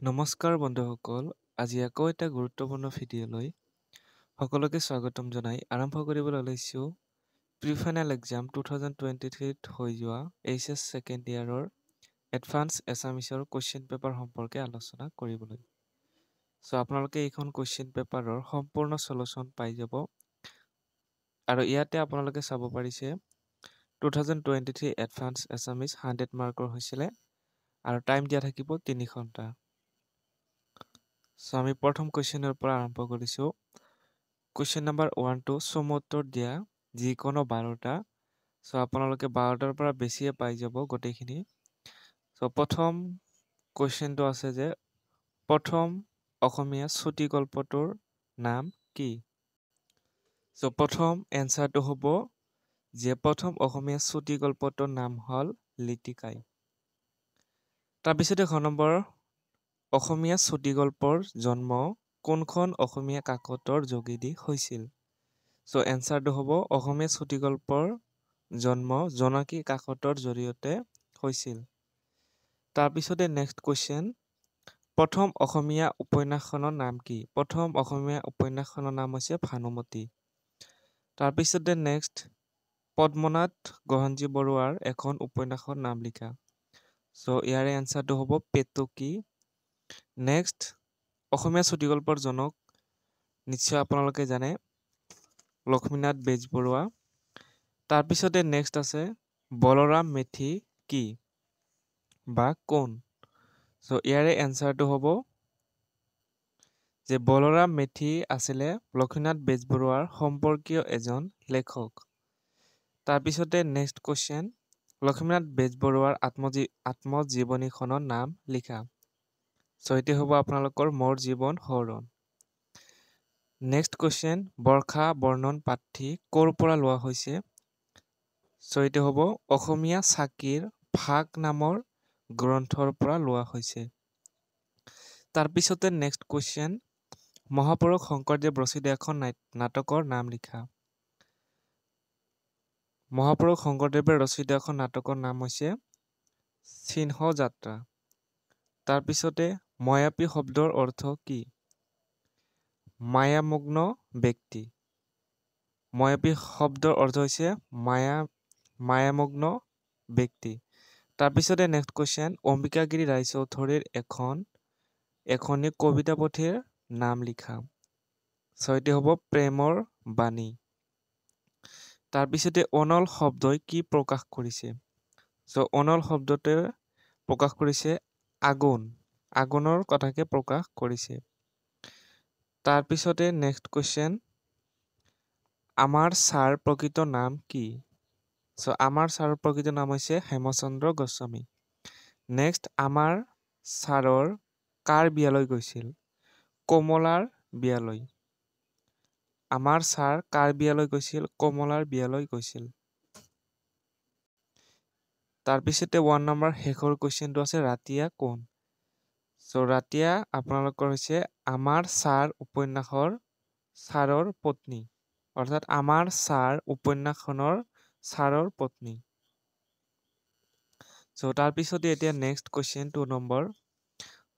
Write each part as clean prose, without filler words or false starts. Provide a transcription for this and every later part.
নমস্কাৰ বন্ধুসকল, আজি আকৌ এটা গুৰুত্বপূৰ্ণ ভিডিঅ'লৈ সকলোকে স্বাগতম জনাই আৰম্ভ কৰিবলৈ লৈছোঁ প্ৰি-ফাইনেল এক্সাম 2023ত হৈ যোৱা HS ছেকেণ্ড ইয়াৰৰ এডভান্স এছামিছৰ কুৱেশ্যন পেপাৰ সম্পৰ্কে আলোচনা কৰিবলৈ। আপোনালোকে এইখন কুৱেশ্যন পেপাৰৰ সম্পূৰ্ণ সলিউশ্যন পাই যাব আৰু ইয়াতে আপোনালোকে চাব পাৰিছে 2023 এডভান্স এছামিছ 100 মাৰ্কৰ হৈছিলে আৰু টাইম দিয়া থাকিব 3 ঘণ্টা। আমি প্ৰথম কুৱেশ্যনৰ পৰা আৰম্ভ কৰিছোঁ। কুৱেশ্যন নম্বৰ 1 to চমু উত্তৰ দিয়া যিকোনো 12টা। আপোনালোকে 12টাৰ পৰা বেছিয়ে পাই যাব গোটেইখিনি। প্ৰথম কুৱেশ্যনটো আছে যে প্ৰথম অসমীয়া চুটি গল্পটোৰ নাম কি? প্ৰথম এনচাৰটো হ'ব যে প্ৰথম অসমীয়া চুটি গল্পটোৰ নাম হ'ল লিটিকাই। তাৰপিছতে নম্বৰ অসমীয়া চুটি গল্পৰ জন্ম কোনখন অসমীয়া কাকতৰ যোগেদি হৈছিল? এনচাৰটো হ'ব অসমীয়া চুটি গল্পৰ জন্ম জোনাকী কাকতৰ জৰিয়তে হৈছিল। তাৰপিছতে নেক্সট কুৱেশ্যন, প্ৰথম অসমীয়া উপন্যাসখনৰ নাম কি? প্ৰথম অসমীয়া উপন্যাসখনৰ নাম হৈছে ভানুমতী। তাৰপিছতে নেক্সট পদ্মনাথ গোহাঞি বৰুৱাৰ এখন উপন্যাসৰ নাম লিখা। ইয়াৰে এনচাৰটো হ'ব পেটুকি। নেক্সট অসমীয়া চুটি গল্পৰ জনক নিশ্চয় আপোনালোকে জানে লক্ষ্মীনাথ বেজবৰুৱা। তাৰপিছতে নেক্সট আছে বলৰাম মেথি কি বা কোন? ইয়াৰে এনচাৰটো হ'ব যে বলৰাম মেথি আছিলে লক্ষ্মীনাথ বেজবৰুৱাৰ সম্পৰ্কীয় এজন লেখক। তাৰপিছতে নেক্সট কুৱেশ্যন, লক্ষ্মীনাথ বেজবৰুৱাৰ আত্মজীৱনীখনৰ নাম লিখা। এইটো হ'ব আপোনালোকৰ মোৰ জীৱন সোঁৱৰণ। নেক্সট কুৱেশ্যন, বৰ্ষা বৰ্ণন পাঠী ক'ৰ পৰা লোৱা হৈছে? এইটো হ'ব অসমীয়া চাকিৰ ভাগ নামৰ গ্ৰন্থৰ পৰা লোৱা হৈছে। তাৰপিছতে নেক্সট কুৱেশ্যন, মহাপুৰুষ শংকৰদেৱ ৰচিত এখন নাটকৰ নাম লিখা। মহাপুৰুষ শংকৰদেৱে ৰচিত এখন নাটকৰ নাম হৈছে সিংহ যাত্ৰা। তাৰপিছতে মায়াবী শব্দৰ অৰ্থ কি? মায়ামগ্ন ব্যক্তি। মায়াবী শব্দৰ অৰ্থ হৈছে মায়ামগ্ন ব্যক্তি। তাৰপিছতে নেক্সট কুৱেশ্যন, অম্বিকাগিৰি ৰায়চৌধুৰীৰ এখনি কবিতা পুথিৰ নাম লিখা। এইটো হ'ব প্ৰেমৰ বাণী। তাৰপিছতে অনল শব্দই কি প্ৰকাশ কৰিছে? অনল শব্দটোৱে প্ৰকাশ কৰিছে আগুনৰ কথাকে প্ৰকাশ কৰিছে। তাৰপিছতে নেক্সট কুৱেশ্যন, আমাৰ ছাৰ প্ৰকৃত নাম কি? আমাৰ ছাৰৰ প্ৰকৃত নাম হৈছে হেমচন্দ্ৰ গোস্বামী। নেক্সট, আমাৰ ছাৰৰ কাৰ বিয়ালৈ গৈছিল? কমলাৰ বিয়ালৈ। আমাৰ ছাৰ কাৰ বিয়ালৈ গৈছিল? কমলাৰ বিয়ালৈ গৈছিল। তাৰপিছতে 1 নম্বৰ শেষৰ কুৱেশ্যনটো আছে ৰাতিয়া কোন? ৰাতিয়া আপোনালোকৰ হৈছে আমাৰ ছাৰ উপন্যাসৰ ছাৰৰ পত্নী, অৰ্থাৎ আমাৰ ছাৰ উপন্যাসখনৰ ছাৰৰ পত্নী। তাৰপিছতে এতিয়া নেক্সট কুৱেশ্যন 2 নম্বৰ,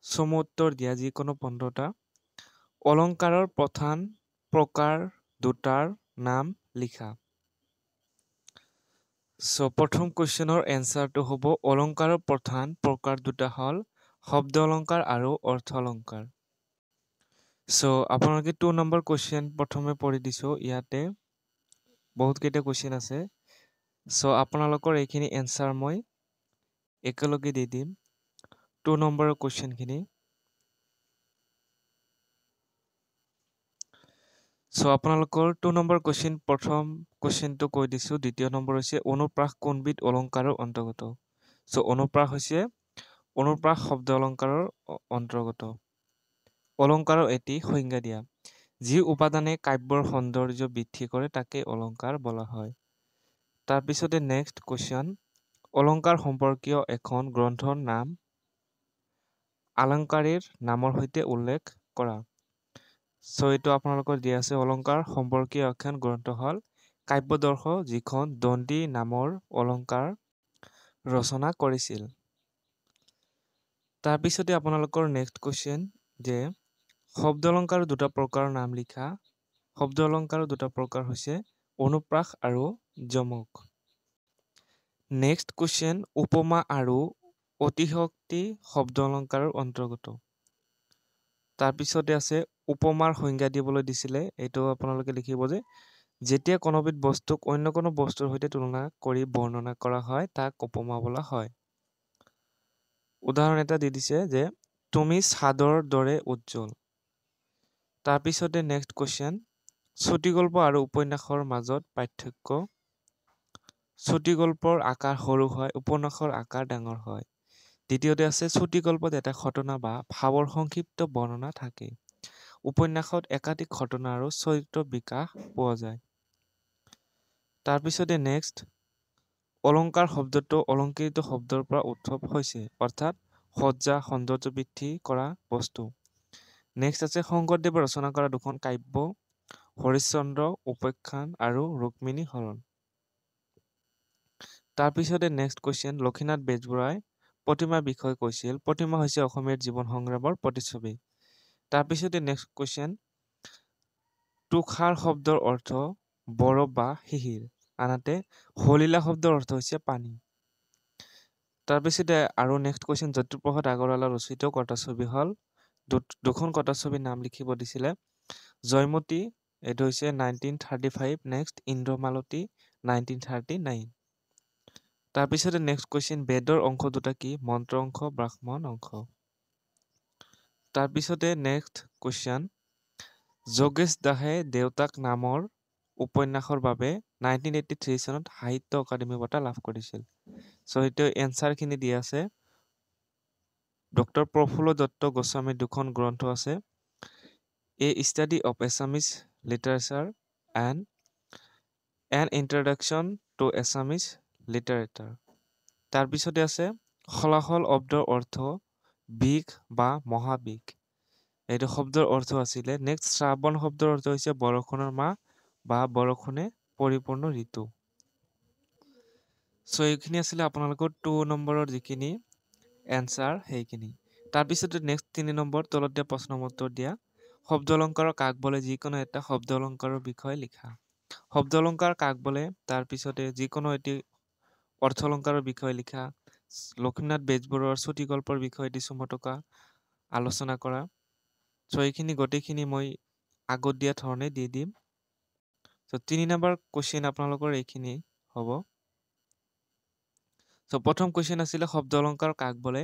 চমু উত্তৰ দিয়া যিকোনো 15টা। অলংকাৰৰ প্ৰধান প্ৰকাৰ দুটাৰ নাম লিখা। প্ৰথম কুৱেশ্যনৰ এনচাৰটো হ'ব অলংকাৰৰ প্ৰধান প্ৰকাৰ দুটা হ'ল শব্দ অলংকাৰ আৰু অৰ্থ অলংকাৰ। আপোনালোকে 2 নম্বৰ কুৱেশ্যন প্ৰথমে পঢ়ি দিছো, ইয়াতে বহুত কেইটা কুৱেশ্যন আছে। আপোনালোকৰ এইখিনি এনচাৰ মই একেলগে দি দিম 2 নম্বৰৰ কুৱেশ্যনখিনি। আপোনালোকৰ 2 নম্বৰ কুৱেশ্যন, প্ৰথম কুৱেশ্যনটো কৈ দিছো। দ্বিতীয় নম্বৰ হৈছে অনুপ্ৰাস কোনবিধ অলংকাৰৰ অন্তৰ্গত? অনুপ্ৰাস শব্দ অলংকাৰৰ অন্তৰ্গত। অলংকাৰৰ এটি সংজ্ঞা দিয়া। যি উপাদানে কাব্যৰ সৌন্দৰ্য বৃদ্ধি কৰে তাকে অলংকাৰ বোলা হয়। তাৰপিছতে নেক্সট কুৱেশ্যন, অলংকাৰ সম্পৰ্কীয় এখন গ্ৰন্থৰ নাম আলংকাৰীৰ নামৰ সৈতে উল্লেখ কৰা। এইটো আপোনালোকৰ দিয়া আছে, অলংকাৰ সম্পৰ্কীয় এখন গ্ৰন্থ হ'ল কাব্যদৰ্শ, যিখন দণ্ডী নামৰ অলংকাৰ ৰচনা কৰিছিল। তাৰপিছতে আপোনালোকৰ নেক্সট কুৱেশ্যন যে শব্দ অলংকাৰৰ দুটা প্ৰকাৰৰ নাম লিখা। শব্দ অলংকাৰৰ দুটা প্ৰকাৰ হৈছে অনুপ্ৰাস আৰু যমক। নেক্সট কুৱেশ্যন উপমা আৰু অতিশক্তি শব্দ অলংকাৰৰ অন্তৰ্গত। তাৰপিছতে আছে উপমাৰ সংজ্ঞা দিবলৈ দিছিলে, এইটো আপোনালোকে লিখিব যে যেতিয়া কোনোবিধ বস্তুক অন্য কোনো বস্তুৰ সৈতে তুলনা কৰি বৰ্ণনা কৰা হয় তাক উপমা বোলা হয়। উদাহৰণ এটা দি দিছে যে তুমি চাঁদৰ দৰে উজ্জ্বল। তাৰপিছতে নেক্সট কুৱেশ্যন চুটিগল্প আৰু উপন্যাসৰ মাজত পাৰ্থক্য। চুটিগল্পৰ আকাৰ সৰু হয়, উপন্যাসৰ আকাৰ ডাঙৰ হয়। দ্বিতীয়তে আছে চুটিগল্পত এটা ঘটনা বা ভাৱৰ সংক্ষিপ্ত বৰ্ণনা থাকে। উপন্যাসত একাধিক ঘটনা আৰু চৰিত্ৰ বিকাশ পোৱা যায়। তাৰপিছতে নেক্সট অলংকাৰ শব্দটো অলংকৃত শব্দৰ পৰা উদ্ভৱ হৈছে, অৰ্থাৎ সজ্জা সৌন্দৰ্য বৃদ্ধি কৰা বস্তু। নেক্সট আছে শংকৰদেৱে ৰচনা কৰা দুখন কাব্য হৰিশ্চন্দ্ৰ উপাখ্যান আৰু ৰুক্মিণী হৰণ। তাৰপিছতে নেক্সট কুৱেশ্যন লক্ষ্মীনাথ বেজবৰুৱাই প্ৰতিমাৰ বিষয়ে কৈছিল। প্ৰতিমা হৈছে অসমীয়াৰ জীৱন সংগ্ৰামৰ প্ৰতিচ্ছবি। তাৰপিছতে নেক্সট কুৱেশ্যন তুষাৰ শব্দৰ অৰ্থ বৰফ বা শিশিৰ, আনহাতে হলিলা শব্দৰ অৰ্থ হৈছে পানী। তাৰপিছতে আৰু নেক্সট কুৱেশ্যন জ্যোতিপ্ৰসাদ আগৰৱালা ৰচিত কথাছবি হ'ল দুখন কথাছবিৰ নাম লিখিব দিছিলে। জয়মতী এইটো হৈছে 1935, নেক্সট ইন্দ্ৰমালতী 1939। তাৰপিছতে নেক্সট কুৱেশ্যন বেদৰ অংশ দুটা কি? মন্ত্ৰ অংশ, ব্ৰাহ্মণ অংশ। তাৰপিছতে নেক্সট কুৱেশ্যন যোগেশ দাসে দেউতাক নামৰ উপন্যাসৰ বাবে 1983 চনত সাহিত্য অকাডেমী বঁটা লাভ কৰিছিল। চ' এইটো এনচাৰখিনি দিয়া আছে। ডক্টৰ প্ৰফুল্ল দত্ত গোস্বামীৰ দুখন গ্ৰন্থ আছে, a study of Assamese literature and an introduction to Assamese literature. তাৰপিছতে আছে হলাহল শব্দৰ অৰ্থ বিষ বা মহাবিষ, এইটো শব্দৰ অৰ্থ আছিলে। নেক্সট শ্ৰাবণ শব্দৰ অৰ্থ হৈছে বৰষুণৰ মাহ বা বৰষুণে পৰিপূৰ্ণ ঋতু। চ' এইখিনি আছিলে আপোনালোকৰ 2 নম্বৰৰ যিখিনি এনচাৰ সেইখিনি। তাৰপিছতে নেক্সট 3 নম্বৰ তলত দিয়া প্ৰশ্নৰ উত্তৰ দিয়া। শব্দ অলংকাৰৰ কাক বোলে? যিকোনো এটা শব্দ অলংকাৰৰ বিষয়ে লিখা। শব্দ অলংকাৰ কাক বোলে? তাৰপিছতে যিকোনো এটি অৰ্থ অলংকাৰৰ বিষয়ে লিখা। লক্ষ্মীনাথ বেজবৰুৱাৰ চুটিগল্পৰ বিষয়ে এটি চমুকৈ আলোচনা কৰা। চ' এইখিনি গোটেইখিনি মই আগত দিয়া ধৰণে দি দিম। চ' 3 নম্বৰ কুৱেশ্যন আপোনালোকৰ এইখিনি হ'ব। চ' প্ৰথম কুৱেশ্যন আছিলে শব্দ অলংকাৰ কাক বোলে?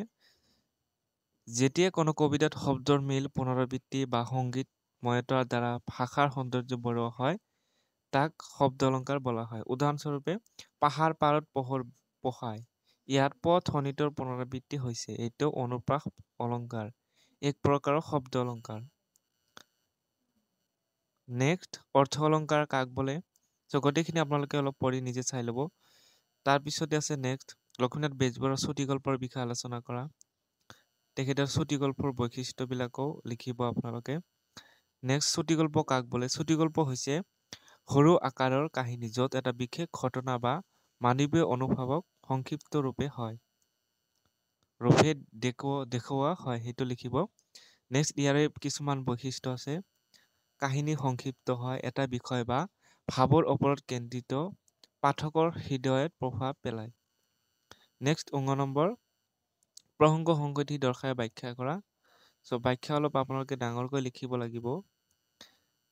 যেতিয়া কোনো কবিতাত শব্দৰ মিল, পুনৰাবৃত্তি বা সংগীতময়তাৰ দ্বাৰা ভাষাৰ সৌন্দৰ্য বঢ়োৱা হয় তাক শব্দ অলংকাৰ বোলা হয়। উদাহৰণস্বৰূপে পাহাৰ পাৰত পোহৰ পোখায়, ইয়াত প ধ্বনিটোৰ পুনৰাবৃত্তি হৈছে, এইটো অনুপ্ৰাস অলংকাৰ, এক প্ৰকাৰৰ শব্দ অলংকাৰ। নেক্সট অৰ্থ অলংকাৰ কাক বোলে? চ' গোটেইখিনি আপোনালোকে অলপ পঢ়ি নিজে চাই ল'ব। তাৰপিছতে আছে নেক্সট লক্ষ্মীনাথ বেজবৰুৱাৰ চুটিগল্পৰ বিষয়ে আলোচনা কৰা। তেখেতৰ চুটিগল্পৰ বৈশিষ্ট্যবিলাকো লিখিব আপোনালোকে। নেক্সট চুটিগল্প কাক বোলে? চুটিগল্প হৈছে সৰু আকাৰৰ কাহিনী য'ত এটা বিশেষ ঘটনা বা মানৱীয় অনুভৱক সংক্ষিপ্ত ৰূপে দেখুওৱা হয়, সেইটো লিখিব। নেক্সট ইয়াৰে কিছুমান বৈশিষ্ট্য আছে। কাহিনী সংক্ষিপ্ত হয়, এটা বিষয় বা ভাৱৰ ওপৰত কেন্দ্ৰিত, পাঠকৰ হৃদয়ত প্ৰভাৱ পেলায়। নেক্সট 9 নম্বৰ প্ৰসংগ সংগতি দৰ্শাই ব্যাখ্যা কৰা। চ' ব্যাখ্যা অলপ আপোনালোকে ডাঙৰকৈ লিখিব লাগিব।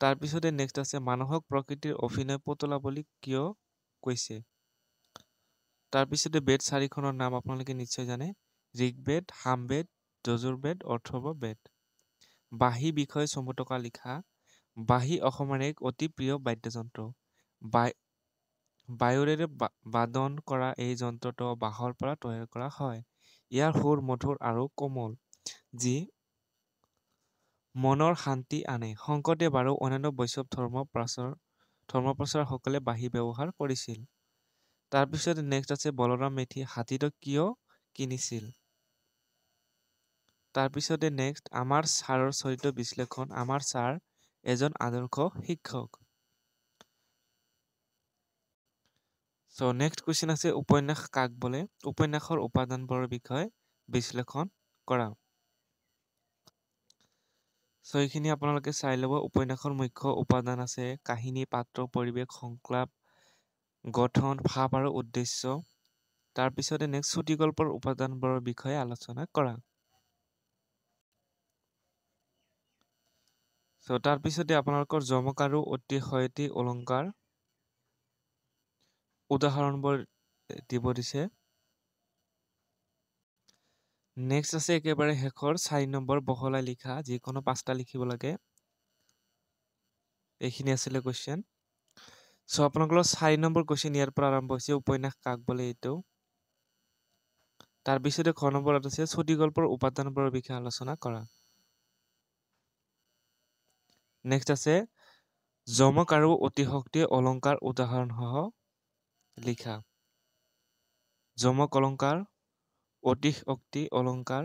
তাৰপিছতে নেক্সট আছে মানুহক প্ৰকৃতিৰ অভিনয় পুতলা বুলি কিয় কৈছে? তাৰপিছতে বেদ 4খনৰ নাম আপোনালোকে নিশ্চয় জানে। ঋগ্বেদ, সামবেদ, যজুৰ্বেদ, অথৰ্ববেদ। বাঁহী বিষয়ে চমুকৈ লিখা। বাঁহী অসমৰ এক অতি প্ৰিয় বাদ্যযন্ত্ৰ। বায়ুৰেৰে বাদন কৰা এই যন্ত্ৰটো বাঁহৰ পৰা তৈয়াৰ কৰা হয়। ইয়াৰ সুৰ মধুৰ আৰু কোমল, যি মনৰ শান্তি আনে। শংকৰদেৱ আৰু অন্যান্য বৈষ্ণৱ ধৰ্মপ্ৰচাৰকসকলে বাঁহী ব্যৱহাৰ কৰিছিল। তাৰপিছত নেক্সট আছে বলৰাম মেধি হাতীটো কিয় কিনিছিল? তাৰপিছতে নেক্সট আমাৰ ছাৰৰ চৰিত্ৰ বিশ্লেষণ। আমাৰ ছাৰ এজন আদৰ্শ শিক্ষক। চ' নেক্সট কুৱেশ্যন আছে উপন্যাস কাক বোলে? উপন্যাসৰ উপাদানবোৰৰ বিষয়ে বিশ্লেষণ কৰা। সো এইখিনি আপোনালোকে চাই ল'ব। উপন্যাসৰ মুখ্য উপাদান আছে কাহিনী, পাত্ৰ, পৰিৱেশ, সংলাপ, গঠন, ভাৱ আৰু উদ্দেশ্য। তাৰপিছতে নেক্সট চুটিগল্পৰ উপাদানবোৰৰ বিষয়ে আলোচনা কৰা। সো তাৰপিছতে আপোনালোকৰ যমক আৰু অতিশয়তী অলংকাৰ উদাহৰণবোৰ দিব দিছে। নেক্সট আছে একেবাৰে শেষৰ 4 নম্বৰ বহলাই লিখা, যিকোনো 5টা লিখিব লাগে। এইখিনি আছিলে কুৱেশ্যন। সো আপোনালোকৰ 4 নম্বৰ কুৱেশ্যন ইয়াৰ পৰা আৰম্ভ হৈছে, উপন্যাস কাক বোলে এইটো। তাৰপিছতে খ নম্বৰত আছে চুটিগল্পৰ উপাদানবোৰৰ বিষয়ে আলোচনা কৰা। নেক্সট আছে যমক আৰু অতিশক্তি অলংকাৰ উদাহৰণসহ লিখা। যমক অলংকাৰ, অতিশক্তি অলংকাৰ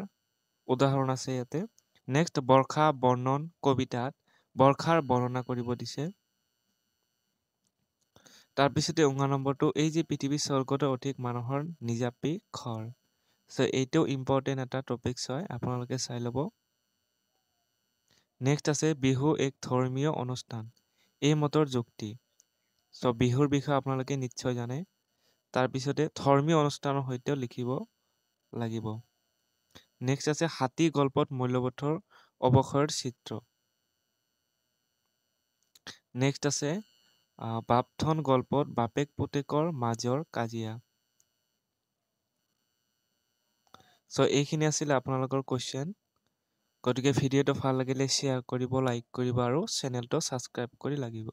উদাহৰণ আছে ইয়াতে। নেক্সট বৰ্ষা বৰ্ণন কবিতাত বৰ্ষাৰ বৰ্ণনা কৰিব দিছে। তাৰপিছতে 9 নম্বৰটো এই যে পৃথিৱীৰ স্বৰ্গতো অধিক মানুহৰ নিজাপি ঘৰ। সো এইটো ইম্পৰ্টেণ্ট এটা টপিকছ হয়, আপোনালোকে চাই ল'ব। নেক্সট আছে বিহু এক ধৰ্মীয় অনুষ্ঠান, এই মতৰ যুক্তি। সো বিহুৰ বিষয়ে আপোনালোকে নিশ্চয় জানে। তাৰপিছতে ধৰ্মীয় অনুষ্ঠানৰ সৈতেও লিখিব লাগিব। নেক্সট আছে হাতী গল্পত মূল্যবোধৰ অৱক্ষয়ৰ চিত্ৰ। নেক্সট আছে বাপথন গল্পত বাপেক পুতেকৰ মাজৰ কাজিয়া। সো এইখিনি আছিলে আপোনালোকৰ কুৱেশ্যন। গতিকে ভিডিঅ'টো ভাল লাগিলে শ্বেয়াৰ কৰিব, লাইক কৰিব আৰু চেনেলটো ছাবস্ক্ৰাইব কৰি লাগিব।